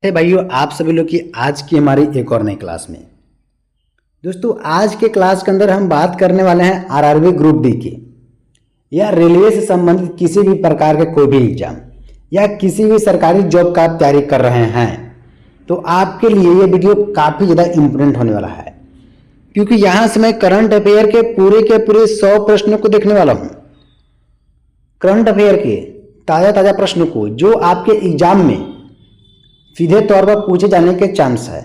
है भाइयों, आप सभी लोग की आज की हमारी एक और नई क्लास में। दोस्तों, आज के क्लास के अंदर हम बात करने वाले हैं आरआरबी ग्रुप डी की या रेलवे से संबंधित किसी भी प्रकार के कोई भी एग्जाम या किसी भी सरकारी जॉब का आप तैयारी कर रहे हैं तो आपके लिए ये वीडियो काफ़ी ज़्यादा इम्पोर्टेंट होने वाला है, क्योंकि यहाँ से मैं करंट अफेयर के पूरे 100 प्रश्नों को देखने वाला हूँ। करंट अफेयर के ताज़ा प्रश्नों को जो आपके एग्जाम में सीधे तौर पर पूछे जाने के चांस है।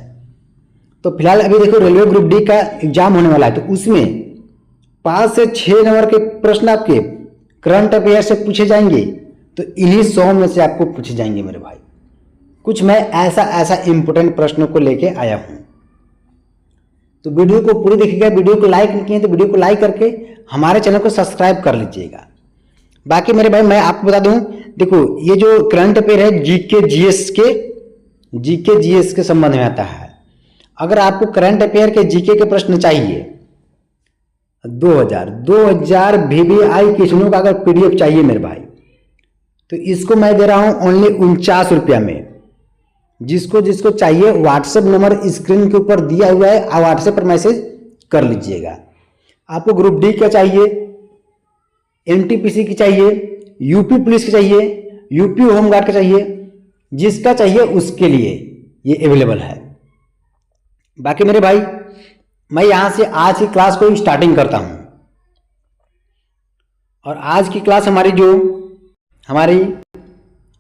तो फिलहाल अभी देखो, रेलवे ग्रुप डी का एग्जाम होने वाला है, तो उसमें 5 से 6 नंबर के प्रश्न आपके करंट अफेयर से पूछे जाएंगे। तो इन्हीं 100 में से आपको पूछे जाएंगे मेरे भाई। कुछ मैं ऐसा इंपोर्टेंट प्रश्नों को लेके आया हूं, तो वीडियो को पूरी देखिएगा। वीडियो को लाइक नहीं किए तो वीडियो को लाइक करके हमारे चैनल को सब्सक्राइब कर लीजिएगा। बाकी मेरे भाई मैं आपको बता दूं, देखो ये जो करंट अफेयर है जीके जीएस के संबंध में आता है। अगर आपको करंट अफेयर के जीके के प्रश्न चाहिए 2000 VVI क्वेश्चनों का अगर पीडीएफ चाहिए मेरे भाई, तो इसको मैं दे रहा हूं ओनली 49 रुपया में। जिसको चाहिए व्हाट्सएप नंबर स्क्रीन के ऊपर दिया हुआ है, आप व्हाट्सएप पर मैसेज कर लीजिएगा। आपको ग्रुप डी का चाहिए, एनटीपीसी की चाहिए, यूपी पुलिस की चाहिए, यूपी होमगार्ड का चाहिए, जिसका चाहिए उसके लिए ये अवेलेबल है। बाकी मेरे भाई मैं यहां से आज की क्लास को स्टार्टिंग करता हूं। और आज की क्लास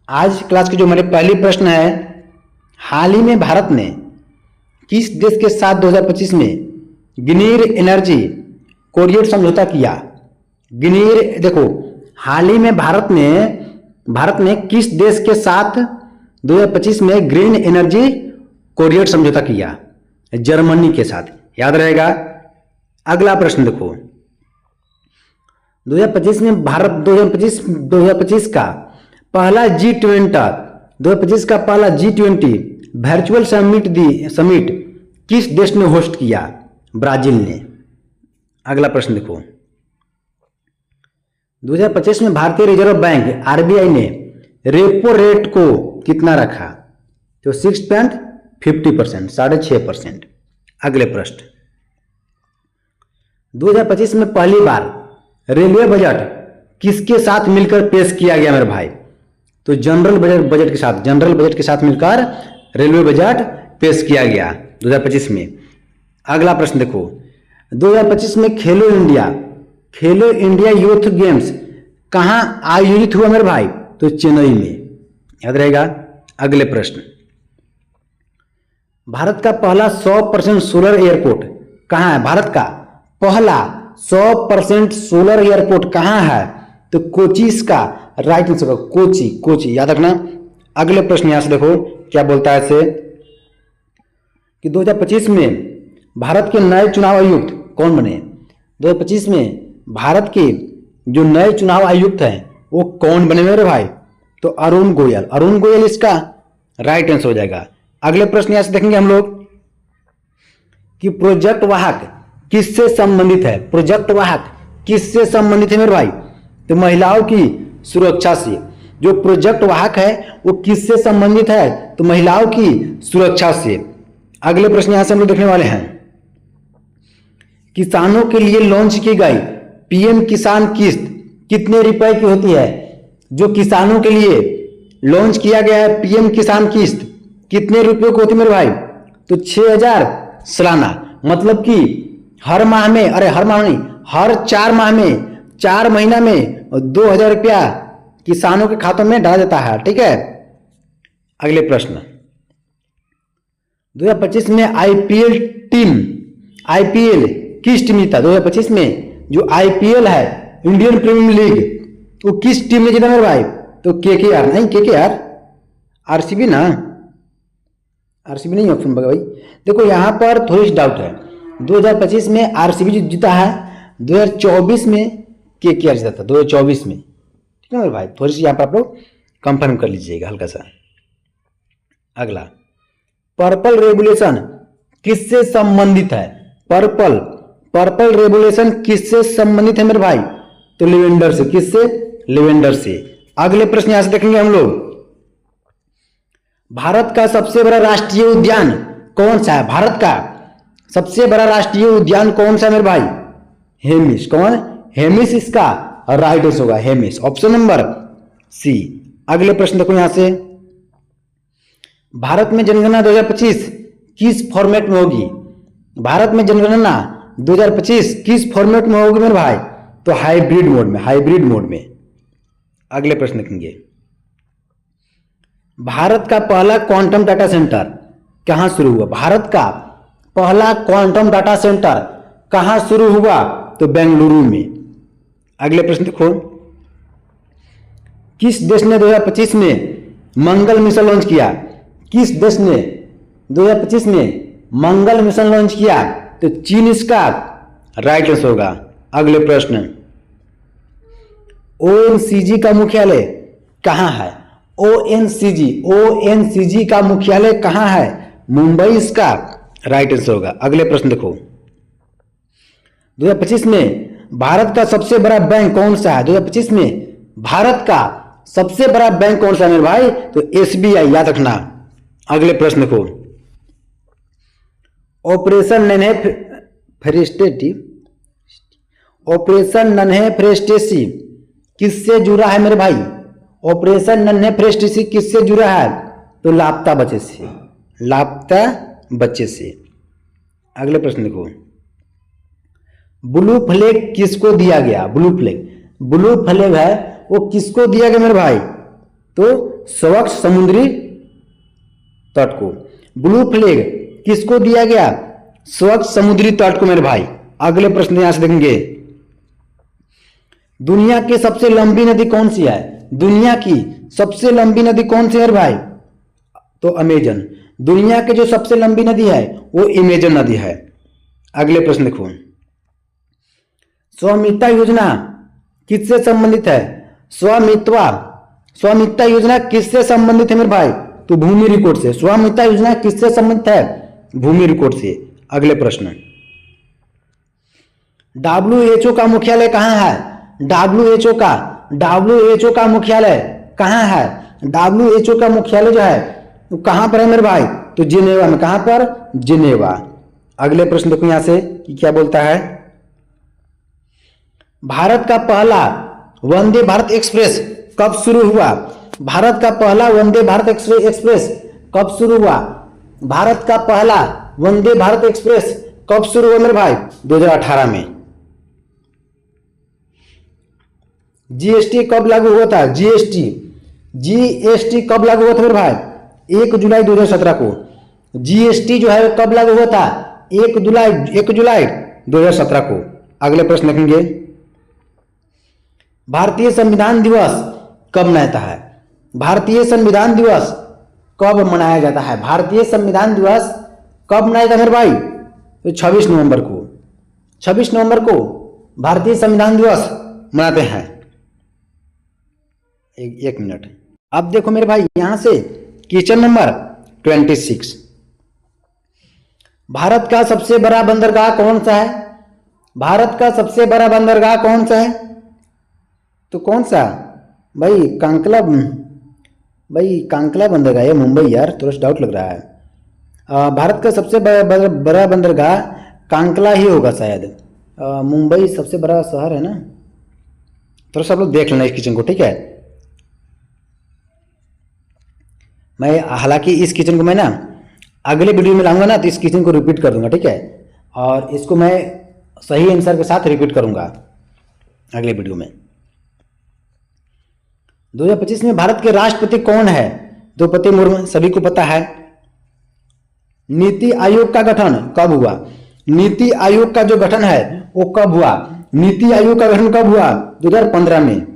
आज क्लास की जो हमारे पहली प्रश्न है, हाल ही में भारत ने किस देश के साथ 2025 में ग्रीन एनर्जी कॉरिडोर समझौता किया? देखो, हाल ही में भारत ने किस देश के साथ 2025 में ग्रीन एनर्जी कॉरिडोर समझौता किया? जर्मनी के साथ, याद रहेगा। अगला प्रश्न देखो, 2025 में भारत 2025 का पहला G20 वर्चुअल समिट किस देश ने होस्ट किया? ब्राजील ने। अगला प्रश्न देखो, 2025 में भारतीय रिजर्व बैंक आरबीआई ने रेपो रेट को कितना रखा? तो 6.50%, 6.5%। अगले प्रश्न, 2025 में पहली बार रेलवे बजट किसके साथ मिलकर पेश किया गया मेरे भाई? तो जनरल बजट के साथ मिलकर रेलवे बजट पेश किया गया 2025 में। अगला प्रश्न देखो, 2025 में खेलो इंडिया यूथ गेम्स कहां आयोजित हुआ मेरे भाई? तो चेन्नई में, याद रहेगा। अगले प्रश्न, भारत का पहला 100% सोलर एयरपोर्ट कहां है? भारत का पहला 100% सोलर एयरपोर्ट कहां है? तो कोची इसका राइट आंसर, कोची, याद रखना। अगले प्रश्न यहां से देखो क्या बोलता है इसे, कि 2025 में भारत के नए चुनाव आयुक्त कौन बने? 2025 में भारत के जो नए चुनाव आयुक्त हैं वो कौन बने मेरे भाई? तो अरुण गोयल इसका राइट आंसर हो जाएगा। अगले प्रश्न यहां से देखेंगे हम लोग कि प्रोजेक्ट वाहक किससे संबंधित है? मेरे भाई? तो महिलाओं की सुरक्षा से। जो प्रोजेक्ट वाहक है वो किससे संबंधित है? तो महिलाओं की सुरक्षा से। अगले प्रश्न यहां से हम लोग देखने वाले हैं, किसानों के लिए लॉन्च की गई पीएम किसान किस्त कितने रुपए की होती है? जो किसानों के लिए लॉन्च किया गया है पीएम किसान किस्त कितने रुपए की होती है मेरे भाई? तो 6000 सालाना, मतलब कि हर 4 महीना में 2000 रुपया किसानों के खातों में डाला जाता है। ठीक है। अगले प्रश्न, 2025 में आईपीएल किस टीम जीता? 2025 में जो आईपीएल है, इंडियन प्रीमियर लीग, वो किस टीम ने जीता मेरे भाई? तो केकेआर, आरसीबी नहीं ऑप्शन भाई। देखो यहां पर थोड़ी सी डाउट है, 2025 में आरसीबी जीता है, 2024 में केकेआर जीता था, 2024 में। ठीक है मेरे भाई, थोड़ी सी यहां पर आप लोग कंफर्म कर लीजिएगा हल्का सा। अगला, पर्पल रेगुलेशन किससे संबंधित है? पर्पल रेगुलेशन किससे संबंधित है मेरे भाई? तो लेवेंडर से। अगले प्रश्न यहां से देखेंगे हम लोग, भारत का सबसे बड़ा राष्ट्रीय उद्यान कौन सा है? भारत का सबसे बड़ा राष्ट्रीय उद्यान कौन सा है मेरे भाई? हेमिस। कौन? हेमिस इसका राइट आंसर होगा, हेमिस, ऑप्शन नंबर सी। अगले प्रश्न देखो यहां से, भारत में जनगणना 2025 किस फॉर्मेट में होगी? भारत में जनगणना 2025 किस फॉर्मेट में होगी मेरे भाई? तो हाइब्रिड मोड में, हाइब्रिड मोड में। अगले प्रश्न देखेंगे, भारत का पहला क्वांटम डाटा सेंटर कहां शुरू हुआ? भारत का पहला क्वांटम डाटा सेंटर कहां शुरू हुआ? तो बेंगलुरु में। अगले प्रश्न देखो, किस देश ने 2025 में मंगल मिशन लॉन्च किया? किस देश ने 2025 में मंगल मिशन लॉन्च किया? तो चीन इसका राइट आंसर होगा। अगले प्रश्न, ओएनजीसी का मुख्यालय कहां है? ओएनजीसी का मुख्यालय कहां है? मुंबई इसका राइट आंसर होगा। अगले प्रश्न देखो, 2025 में भारत का सबसे बड़ा बैंक कौन सा है? 2025 में भारत का सबसे बड़ा बैंक कौन सा है मेरे भाई? तो एसबीआई, याद रखना। अगले प्रश्न देखो, ऑपरेशन नन्हे किससे जुड़ा है मेरे भाई? ऑपरेशन नन्हे किससे जुड़ा है? तो लापता बच्चे से, लापता बच्चे से। अगले प्रश्न देखो, ब्लू फ्लैग किसको दिया गया? ब्लू फ्लैग है वो किसको दिया गया मेरे भाई? तो स्वच्छ समुद्री तट को। ब्लू फ्लैग किसको दिया गया? स्वच्छ समुद्री तट को मेरे भाई। अगले प्रश्न यहां से देखेंगे, दुनिया की सबसे लंबी नदी कौन सी है? दुनिया की सबसे लंबी नदी कौन सी है भाई? तो अमेजन। दुनिया की जो सबसे लंबी नदी है वो अमेजन नदी है। अगले प्रश्न देखो, स्वामित्व योजना किससे संबंधित है? स्वामित्व योजना किससे संबंधित है मेरे भाई? तो भूमि रिकॉर्ड से। स्वामित्व योजना किससे संबंधित है? भूमि रिकॉर्ड से। अगले प्रश्न, WHO का मुख्यालय कहां है? WHO का मुख्यालय कहां है? WHO का मुख्यालय जो है तो कहां पर है मेरे भाई? तो जिनेवा में। कहां पर? जिनेवा। अगले प्रश्न देखो यहां से कि क्या बोलता है, भारत का पहला वंदे भारत एक्सप्रेस कब शुरू हुआ? भारत का पहला वंदे भारत एक्सप्रेस कब शुरू हुआ? भारत का पहला वंदे भारत एक्सप्रेस कब शुरू हुआ मेरे भाई? 2018 में। जीएसटी कब लागू हुआ था? जीएसटी कब लागू हुआ था मेरे भाई? 1 जुलाई 2017 को। जीएसटी जो है कब लागू हुआ था? 1 जुलाई 2017 को। अगले प्रश्न देखेंगे, भारतीय संविधान दिवस कब मनाता है? भारतीय संविधान दिवस कब मनाया जाता है? भारतीय संविधान दिवस कब मनाया जाता है मेरे भाई? तो 26 नवंबर को। 26 नवंबर को भारतीय संविधान दिवस मनाते हैं। एक मिनट, अब देखो मेरे भाई यहां से क्वेश्चन नंबर 26, भारत का सबसे बड़ा बंदरगाह कौन सा है? भारत का सबसे बड़ा बंदरगाह कौन सा है? तो कौन सा भाई? कांकला बंदरगाह है, मुंबई। यार थोड़ा सा डाउट लग रहा है। भारत का सबसे बड़ा बंदरगाह कांकला ही होगा शायद। मुंबई सबसे बड़ा शहर है ना। तो सब लोग देख लेना इस क्वेश्चन को, ठीक है। मैं हालांकि इस क्वेश्चन को मैं ना अगले वीडियो में लाऊंगा ना, तो इस क्वेश्चन को रिपीट कर दूंगा, ठीक है। और इसको मैं सही आंसर के साथ रिपीट करूंगा अगले वीडियो में। 2025 में भारत के राष्ट्रपति कौन है? द्रौपदी मुर्मू, सभी को पता है। नीति आयोग का गठन कब हुआ? नीति आयोग का जो गठन है वो कब हुआ? नीति आयोग का गठन कब हुआ? 2015 में।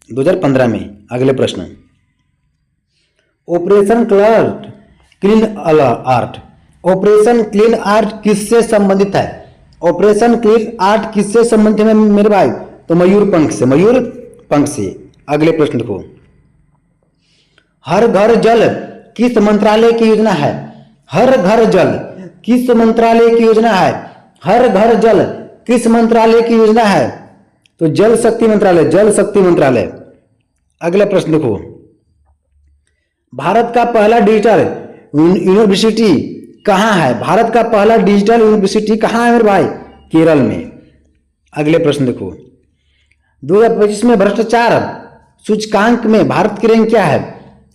2015 में। अगले प्रश्न, operation clean art, operation clean art किससे संबंधित है? ऑपरेशन क्लीन आर्ट किससे संबंधित है मेरे भाई? तो मयूरपंख से, मयूरपंख से। अगले प्रश्न देखो, हर घर जल किस मंत्रालय की योजना है? हर घर जल किस मंत्रालय की योजना है? हर घर जल किस मंत्रालय की योजना है? तो जल शक्ति मंत्रालय, जल शक्ति मंत्रालय। अगला प्रश्न देखो, भारत का पहला डिजिटल यूनिवर्सिटी कहाँ है? भारत का पहला डिजिटल यूनिवर्सिटी कहाँ है मेरे भाई? केरल में। अगले प्रश्न देखो, 2025 में भ्रष्टाचार सूचकांक में भारत की रैंक क्या है?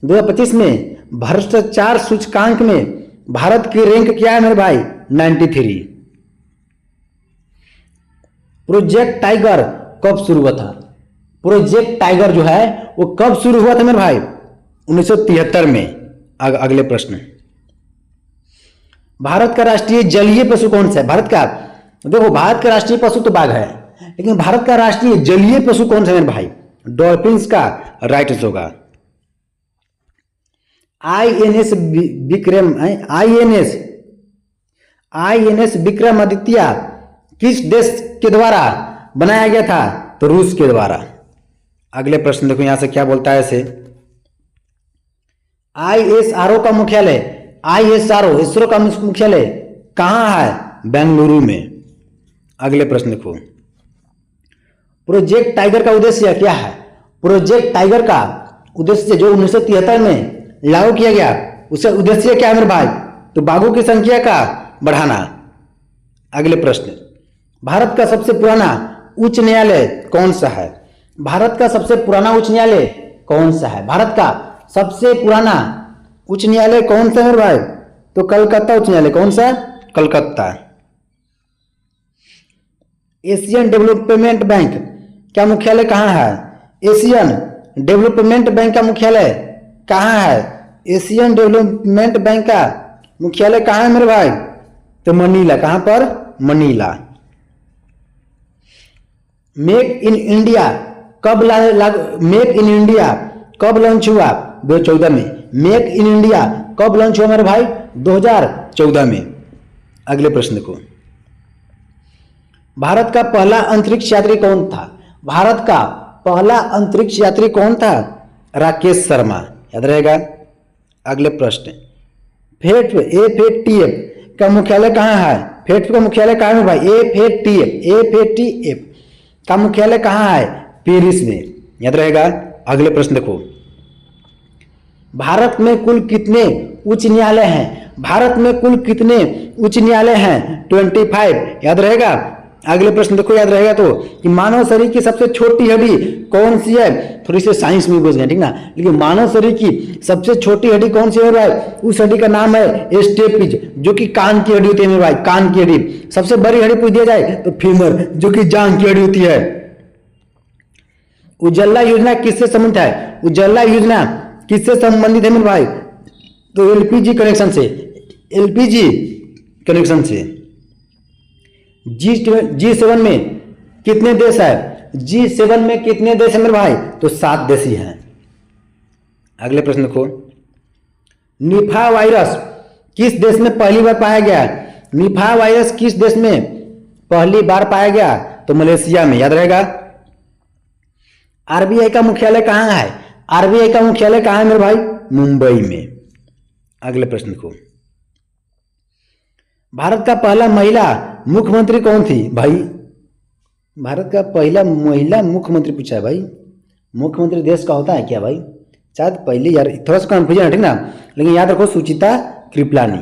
2025 में भ्रष्टाचार सूचकांक में भारत की रैंक क्या है मेरे भाई? 93। प्रोजेक्ट टाइगर कब शुरू हुआ था? प्रोजेक्ट टाइगर जो है वो कब शुरू हुआ था मेरे भाई? 1973 में। अगले प्रश्न, भारत का राष्ट्रीय जलीय पशु कौन सा है? भारत का, देखो भारत का राष्ट्रीय पशु तो बाघ है, लेकिन भारत का राष्ट्रीय जलीय पशु कौन सा है मेरे भाई? डॉल्फिन्स का राइट होगा। आईएनएस विक्रमादित्य किस देश के द्वारा बनाया गया था? तो रूस के द्वारा। अगले प्रश्न देखो यहां से क्या बोलता है इसे, आईएसआरओ का मुख्यालय, आईएसआरओ इसरो का मुख्यालय कहां है? बेंगलुरु में। अगले प्रश्न देखो, प्रोजेक्ट टाइगर का उद्देश्य क्या है? प्रोजेक्ट टाइगर का उद्देश्य जो 1973 में लागू किया गया, उसका उद्देश्य क्या है मेरे भाई? तो बाघों की संख्या का बढ़ाना। अगले प्रश्न, भारत का सबसे पुराना उच्च न्यायालय कौन सा है? भारत का सबसे पुराना उच्च न्यायालय कौन सा है? भारत का सबसे पुराना उच्च न्यायालय कौन सा है मेरे भाई? तो कलकत्ता उच्च न्यायालय। कौन सा? कलकत्ता। एशियन डेवलपमेंट बैंक का मुख्यालय कहाँ है? एशियन डेवलपमेंट बैंक का मुख्यालय कहाँ है? एशियन डेवलपमेंट बैंक का मुख्यालय कहाँ है मेरे भाई? तो मनीला। कहाँ पर? मनीला। मेक इन इंडिया कब लॉन्च हुआ? 2014 में। मेक इन इंडिया कब लॉन्च हुआ मेरे भाई? 2014 में। अगले प्रश्न देखो, भारत का पहला अंतरिक्ष यात्री कौन था? भारत का पहला अंतरिक्ष यात्री कौन था? राकेश शर्मा। याद रहेगा। अगले प्रश्न, FATF का मुख्यालय कहाँ है? FATF का मुख्यालय कहाँ है भाई? FATF का मुख्यालय कहाँ है? पेरिस में। याद रहेगा। अगले प्रश्न देखो, भारत में कुल कितने उच्च न्यायालय हैं? भारत में कुल कितने उच्च न्यायालय हैं? 25। याद रहेगा। अगले प्रश्न देखो, याद रहेगा तो कि मानव शरीर की सबसे छोटी हड्डी कौन सी है? थोड़ी सी साइंस में बोझ गए, ठीक ना, लेकिन मानव शरीर की सबसे छोटी हड्डी कौन सी है भाई? उस हड्डी का नाम है स्टेपिज, जो कि कान की हड्डी होती है मेरे भाई, कान की हड्डी। सबसे बड़ी हड्डी पूछ दिया जाए तो फीमर, जो कि जांघ की हड्डी होती है। उजाला योजना किससे संबंधित है? उजाला योजना किससे संबंधित है मेरे भाई? तो एलपीजी कनेक्शन से। एलपीजी कनेक्शन से। G7 में कितने देश है? G7 में कितने देश है मेरे भाई? तो 7 देश ही हैं। अगले प्रश्न देखो, निफा वायरस किस देश में पहली बार पाया गया? निफा वायरस किस देश में पहली बार पाया गया? तो मलेशिया में। याद रहेगा। आरबीआई का मुख्यालय कहाँ है? आरबीआई का मुख्यालय कहाँ है मेरे भाई? मुंबई में। अगले प्रश्न देखो, भारत का पहला महिला मुख्यमंत्री कौन थी भाई? भारत का पहला महिला मुख्यमंत्री पूछा है भाई। मुख्यमंत्री देश का होता है क्या भाई? शायद पहले, यार थोड़ा सा कंफ्यूजन है, ठीक ना, लेकिन याद रखो सुचिता कृपलानी।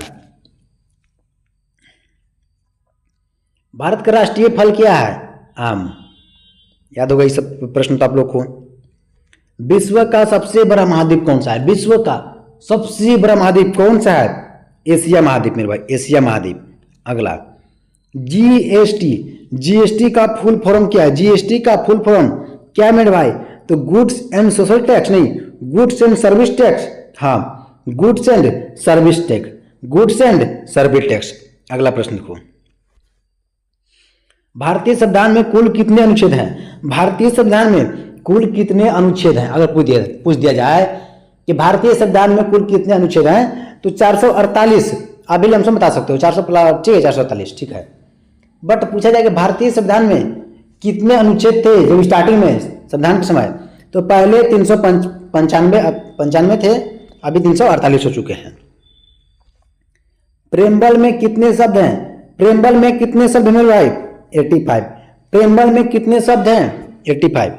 भारत का राष्ट्रीय फल क्या है? आम। याद होगा ये सब प्रश्न तो आप लोग को। विश्व का सबसे बड़ा महाद्वीप कौन सा है? विश्व का सबसे बड़ा महाद्वीप कौन सा है? एशिया महाद्वीप मेरे भाई, एशिया महाद्वीप। अगला, जीएसटी का फुल फॉर्म क्या है? जीएसटी का फुल फॉर्म क्या है मेरे भाई? तो गुड्स एंड सोशल टैक्स, नहीं, गुड्स एंड सर्विस टैक्स। हाँ, goods and service tax, goods and service tax. अगला प्रश्न देखो, भारतीय संविधान में कुल कितने अनुच्छेद हैं? भारतीय संविधान में कुल कितने अनुच्छेद हैं? अगर पूछ दिया जाए कि भारतीय संविधान में कुल कितने अनुच्छेद हैं, तो 448। अभी लमसम बता सकते हो, 400 ठीक है, 448 ठीक है। बट पूछा जाए कि भारतीय संविधान में कितने अनुच्छेद थे जब स्टार्टिंग में संविधान के समय, तो पहले 395 थे, अभी 348 हो चुके हैं। प्रेमबल में कितने शब्द हैं? प्रेमबल में कितने शब्द हैं भाई? 85। प्रेमबल में कितने शब्द हैं? 85।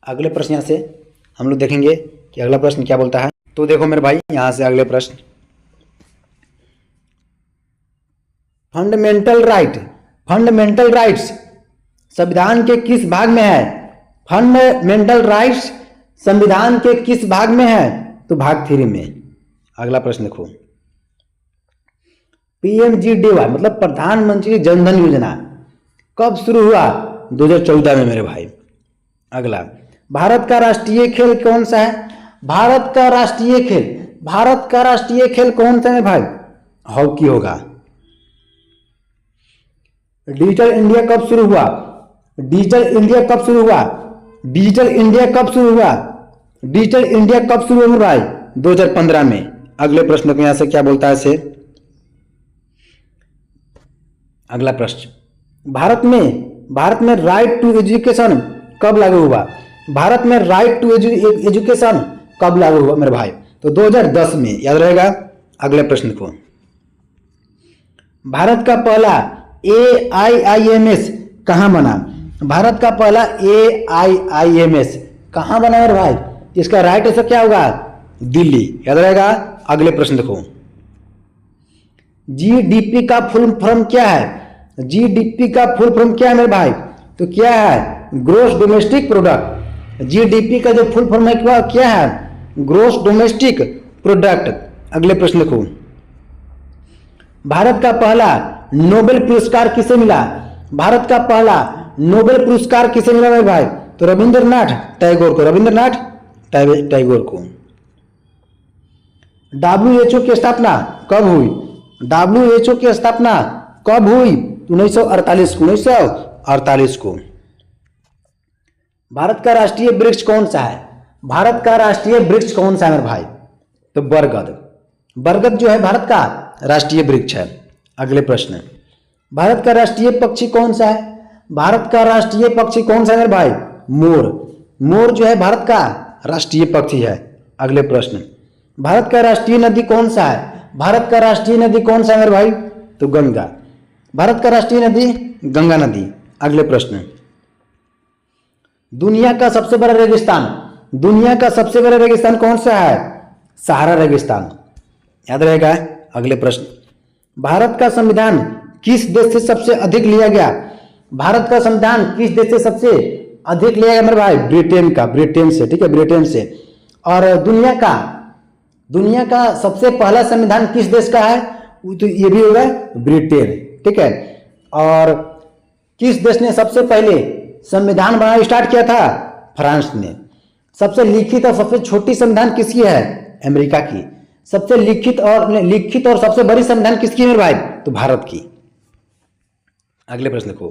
अगले प्रश्न यहाँ से हम लोग देखेंगे कि अगला प्रश्न क्या बोलता है। तो देखो मेरे भाई, यहां से अगले प्रश्न, फंडामेंटल राइट्स संविधान के किस भाग में है? फंडामेंटल राइट्स संविधान के किस भाग में है? तो भाग 3 में। अगला प्रश्न देखो, पीएमजीडीवाई मतलब प्रधानमंत्री जनधन योजना कब शुरू हुआ? 2014 में मेरे भाई। अगला, भारत का राष्ट्रीय खेल कौन सा है? भारत का राष्ट्रीय खेल कौन सा है भाई? हॉकी होगा। डिजिटल इंडिया कब शुरू हुआ? डिजिटल इंडिया कब शुरू हुआ भाई? 2015 में। अगले प्रश्न को यहां से क्या बोलता है इसे? अगला प्रश्न, भारत में राइट टू एजुकेशन कब लागू हुआ? भारत में राइट टू एजुकेशन कब लागू हुआ मेरे भाई? तो 2010 में, याद रहेगा। अगले प्रश्न को, भारत का पहला AIIMS कहां बना? भारत का पहला AIIMS कहां बना मेरे भाई? इसका राइट आंसर क्या होगा? दिल्ली, याद रहेगा। अगले प्रश्न देखो, GDP का फुल फॉर्म क्या है? GDP का फुल फॉर्म क्या है मेरे भाई? तो क्या है? Gross domestic product. GDP का जो फुल फॉर्म है क्या है? Gross domestic product. अगले प्रश्न देखो, भारत का पहला नोबेल पुरस्कार किसे मिला? भारत का पहला नोबेल पुरस्कार किसे मिला मेरे भाई? तो रविंद्रनाथ टैगोर को। WHO की स्थापना कब हुई? WHO की स्थापना कब हुई? 1948 को। भारत का राष्ट्रीय वृक्ष कौन सा है? भारत का राष्ट्रीय वृक्ष कौन सा है मेरे भाई? तो बरगद जो है भारत का राष्ट्रीय वृक्ष है। अगले प्रश्न, भारत का राष्ट्रीय पक्षी कौन सा है? भारत का राष्ट्रीय पक्षी कौन सा है मेरे भाई? मोर जो है भारत का राष्ट्रीय पक्षी है। अगले प्रश्न, भारत का राष्ट्रीय नदी कौन सा है? भारत का राष्ट्रीय नदी कौन सा है मेरे भाई? तो गंगा। भारत का राष्ट्रीय नदी गंगा नदी। अगले प्रश्न, दुनिया का सबसे बड़ा रेगिस्तान कौन सा है? सहारा रेगिस्तान, याद रहेगा। अगले प्रश्न, भारत का संविधान किस देश से सबसे अधिक लिया गया? भारत का संविधान किस देश से सबसे अधिक लिया गया मेरे भाई? ब्रिटेन से, ठीक है, ब्रिटेन से। और दुनिया का सबसे पहला संविधान किस देश का है? तो ये भी होगा ब्रिटेन, ठीक है। और किस देश ने सबसे पहले संविधान बनाना स्टार्ट किया था? फ्रांस ने। सबसे लिखित और सबसे छोटी संविधान किसकी है? अमेरिका की। सबसे लिखित और सबसे बड़ी संविधान किसकी है मेरे भाई? तो भारत की। अगले प्रश्न को,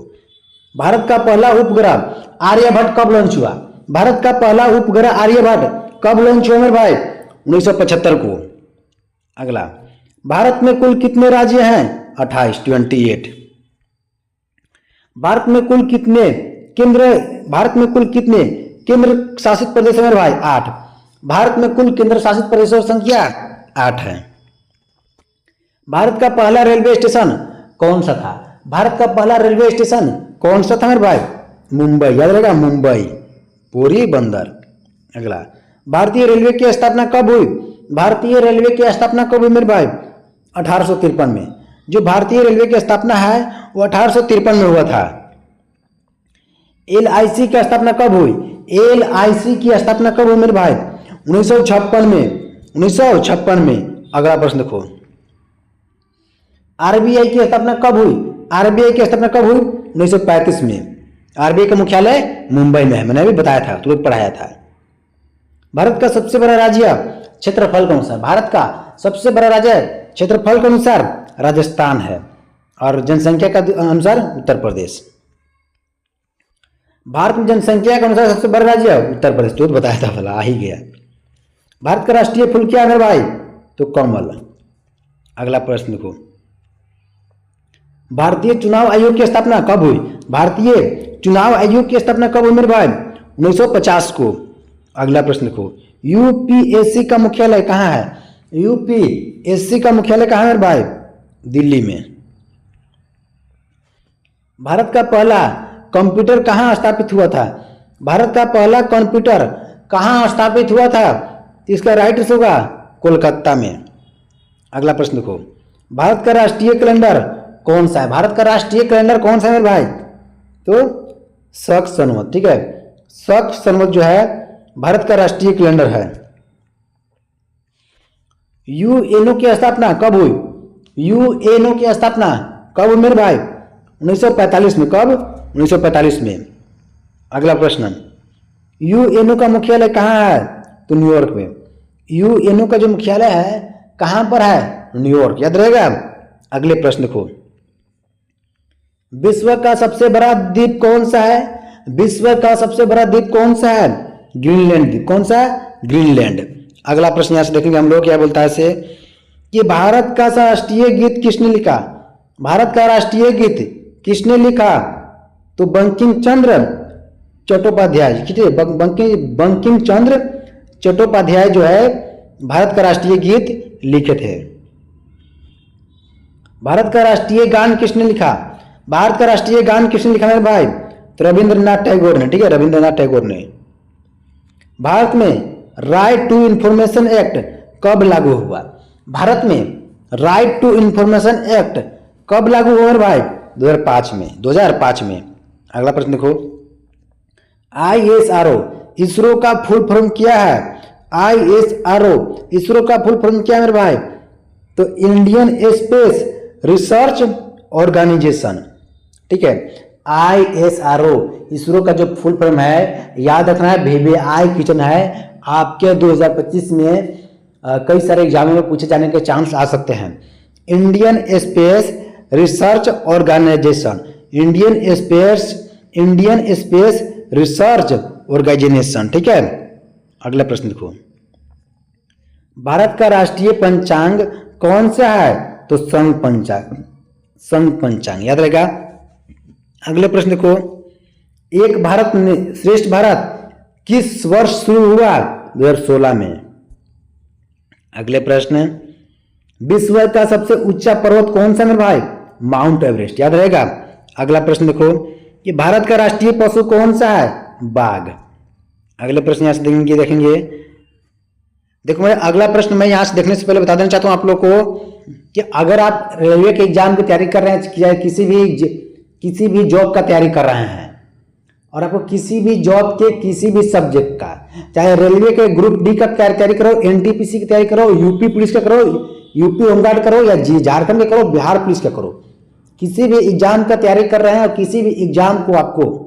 भारत का पहला उपग्रह आर्यभट्ट कब लॉन्च हुआ? भारत का पहला उपग्रह आर्यभट्ट कब लॉन्च हुआ मेरे भाई? 1975 को। अगला, भारत में कुल कितने राज्य हैं? 28। भारत में कुल कितने केंद्र शासित प्रदेश है मेरे भाई? 8। भारत में कुल केंद्र शासित प्रदेशों की संख्या 8 है। भारत का पहला रेलवे स्टेशन कौन सा था? भारत का पहला रेलवे स्टेशन कौन सा था मेरे भाई? मुंबई, याद रहेगा, मुंबई, पुरी बंदर। अगला, भारतीय रेलवे की स्थापना कब हुई? भारतीय रेलवे की स्थापना कब हुई मेरे भाई? 1853 में। जो भारतीय रेलवे की स्थापना है वो 1853 में हुआ था। LIC की स्थापना कब हुई? LIC की स्थापना कब हुई मेरे भाई? 1956 में। अगला प्रश्न देखो, RBI की स्थापना कब हुई? RBI की स्थापना कब हुई? 1935 में। RBI का मुख्यालय मुंबई में है, मैंने अभी बताया था, तुरंत पढ़ाया था। भारत का सबसे बड़ा राज्य क्षेत्रफल के अनुसार, भारत का सबसे बड़ा राज्य क्षेत्रफल के अनुसार राजस्थान है, और जनसंख्या का अनुसार उत्तर प्रदेश। भारत में जनसंख्या के अनुसार सबसे बड़ा राज्य है उत्तर प्रदेश, तो बताया था, भला आ ही गया। भारत का राष्ट्रीय फूल क्या है मेरे भाई? तो कमल। अगला प्रश्न देखो, भारतीय चुनाव आयोग की स्थापना कब हुई? भारतीय चुनाव आयोग की स्थापना कब हुई मेरे भाई? 1950 को। अगला प्रश्न देखो, UPSC का मुख्यालय कहाँ है? UPSC का मुख्यालय कहाँ है मेरे भाई? दिल्ली में। भारत का पहला कंप्यूटर कहाँ स्थापित हुआ था? भारत का पहला कंप्यूटर कहाँ स्थापित हुआ था? तो इसका राइट आंसर होगा कोलकाता में। अगला प्रश्न देखो, भारत का राष्ट्रीय कैलेंडर कौन सा है? भारत का राष्ट्रीय कैलेंडर कौन सा है मेरे भाई? तो शक संवत, ठीक है, शक संवत जो है भारत का राष्ट्रीय कैलेंडर है। यूएनओ की स्थापना कब हुई? यूएनओ की स्थापना कब हुई मेरे भाई? 1945 में। कब? 1945 में। अगला प्रश्न, यूएनओ का मुख्यालय कहाँ है? तो न्यूयॉर्क में। यूएनओ का जो मुख्यालय है कहाँ पर है? न्यूयॉर्क, याद रहेगा। अगले प्रश्न देखो, विश्व का सबसे बड़ा द्वीप कौन सा है? विश्व का सबसे बड़ा द्वीप कौन सा है? ग्रीनलैंड द्वीप। कौन सा? ग्रीनलैंड। अगला प्रश्न यहां से देखेंगे हम लोग, क्या बोलता है इसे कि भारत का राष्ट्रीय गीत किसने लिखा? भारत का राष्ट्रीय गीत किसने लिखा? तो बंकिम चंद्र चट्टोपाध्याय, ठीक है, बंकिम चंद्र चट्टोपाध्याय जो है भारत का राष्ट्रीय गीत लिखे थे। भारत का राष्ट्रीय गान किसने लिखा? भारत का राष्ट्रीय गान किसने लिखा मेरे भाई? तो रविंद्रनाथ टैगोर ने, ठीक है, रविंद्रनाथ टैगोर ने। भारत में राइट टू इंफॉर्मेशन एक्ट कब लागू हुआ? भारत में राइट टू इंफॉर्मेशन एक्ट कब लागू हुआ मेरे भाई? 2005 में। 2005 में। अगला प्रश्न देखो, ISRO इसरो का फुल फॉर्म क्या है? ISRO इसरो का फुल फॉर्म क्या है मेरे भाई? तो इंडियन स्पेस रिसर्च ऑर्गेनाइजेशन, ठीक है। ISRO इसरो का जो फुल फॉर्म है, याद रखना है, VVI क्वेश्चन है आपके 2025 में कई सारे एग्जामों में पूछे जाने के चांस आ सकते हैं। Indian Space Research Organisation, Indian Space Research Organisation, ठीक है। अगला प्रश्न देखो, भारत का राष्ट्रीय पंचांग कौन सा है? तो संघ पंचांग, याद रहेगा। अगले प्रश्न देखो, एक भारत श्रेष्ठ भारत किस वर्ष शुरू हुआ? 2016 में। अगले प्रश्न, विश्व का सबसे ऊंचा पर्वत कौन सा मेरे भाई? माउंट एवरेस्ट, याद रहेगा। अगला प्रश्न देखो कि भारत का राष्ट्रीय पशु कौन सा है? बाघ। अगले प्रश्न यहां से देखेंगे। देखो मैं अगला प्रश्न मैं यहां से देखने से पहले बता देना चाहता हूं आप लोग को कि अगर आप रेलवे के एग्जाम की तैयारी कर रहे हैं, चाहे किसी भी जॉब का तैयारी कर रहे हैं, और आपको किसी भी जॉब के किसी भी सब्जेक्ट का, चाहे रेलवे के ग्रुप डी का तैयारी करो, NTPC की तैयारी करो, यूपी पुलिस का करो, यूपी होमगार्ड करो, या झारखंड का करो, बिहार पुलिस का करो, किसी भी एग्जाम का तैयारी कर रहे हैं और किसी भी एग्जाम को आपको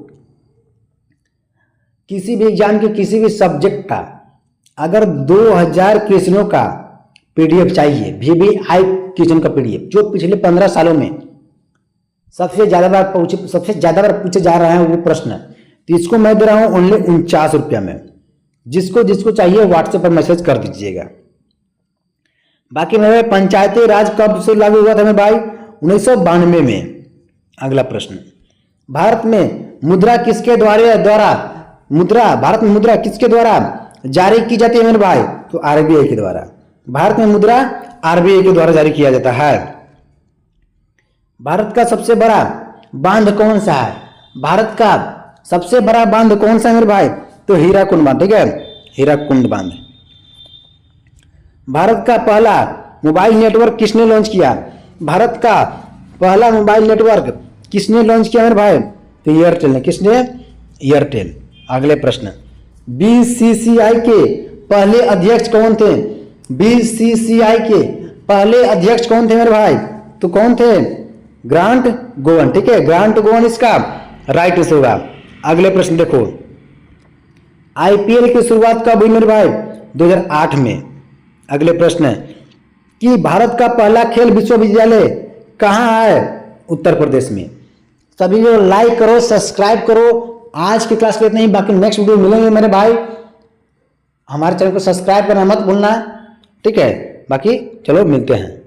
किसी भी एग्जाम के किसी भी सब्जेक्ट का अगर 2000 क्वेश्चनों का PDF चाहिए, VVI क्वेश्चन का PDF, जो पिछले 15 सालों में सबसे ज्यादा बार पूछे जा रहा है वो प्रश्न, तो इसको मैं दे रहा हूं ओनली 49 रुपया में। जिसको चाहिए व्हाट्सएप पर मैसेज कर दीजिएगा। बाकी मेरे पंचायती राज कब से लागू हुआ था मेरे भाई? 1992 में। अगला प्रश्न, भारत में मुद्रा किसके द्वारा जारी की जाती है मेरे भाई? तो RBI के द्वारा। भारत में मुद्रा RBI के द्वारा जारी किया जाता है। भारत का सबसे बड़ा बांध कौन सा है? भारत का सबसे बड़ा बांध कौन सा है मेरे भाई? तो हीराकुंड बांध, ठीक है, हीराकुंड बांध। भारत का पहला मोबाइल नेटवर्क किसने लॉन्च किया? भारत का पहला मोबाइल नेटवर्क किसने लॉन्च किया मेरे भाई? तो एयरटेल ने। किसने? एयरटेल। अगले प्रश्न, BCCI के पहले अध्यक्ष कौन थे? BCCI के पहले अध्यक्ष कौन थे मेरे भाई? तो कौन थे? ग्रांट गोवन, ठीक है, ग्रांट गोवन इसका राइट आंसर होगा। अगले प्रश्न देखो, IPL की शुरुआत कब हुई मेरे भाई? 2008 में। अगले प्रश्न कि भारत का पहला खेल विश्वविद्यालय कहाँ है? उत्तर प्रदेश में। सभी लोग लाइक करो, सब्सक्राइब करो। आज की क्लास में इतना ही, बाकी नेक्स्ट वीडियो मिलेंगे मेरे भाई। हमारे चैनल को सब्सक्राइब करना मत भूलना, ठीक है। बाकी चलो मिलते हैं।